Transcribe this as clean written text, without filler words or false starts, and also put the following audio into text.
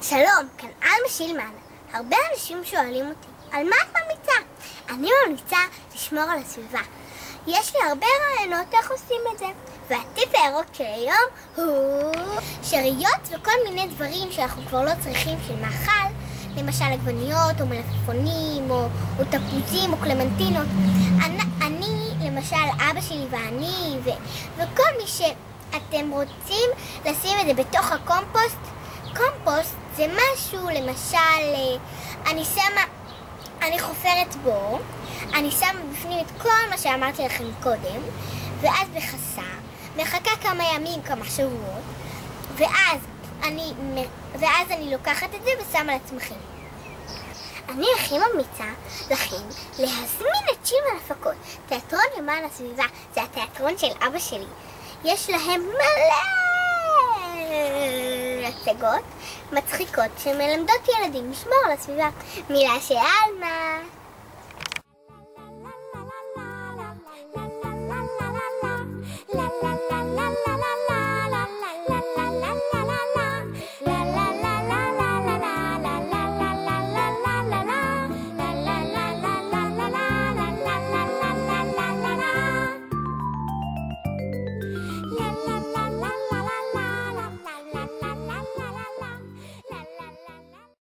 שלום, כאן אלמה שילמן. הרבה אנשים שואלים אותי, על מה את ממליצה? אני ממליצה לשמור על הסביבה. יש לי הרבה רעיונות איך עושים את זה. והטיפ הירוק של היום הוא שאריות וכל מיני דברים שאנחנו כבר לא צריכים של מאכל, למשל עגבניות או מלפפונים או תפוזים או קלמנטינות. אני, למשל אבא שלי ואני וכל מי שאתם רוצים לשים את זה בתוך הקומפוסט. קומפוסט זה משהו, למשל, אני חופרת בו, אני שמה בפנים את כל מה שאמרתי לכם קודם, ואז מחכה כמה ימים, כמה שבועות, ואז אני לוקחת את זה ושמה לצמחים. אני הכי ממליצה לכם להזמין את שירה הפקות, תיאטרון למען הסביבה, זה התיאטרון של אבא שלי. יש להם מלא הצגות מצחיקות שמלמדות ילדים לשמור על הסביבה. מילה של אלמה.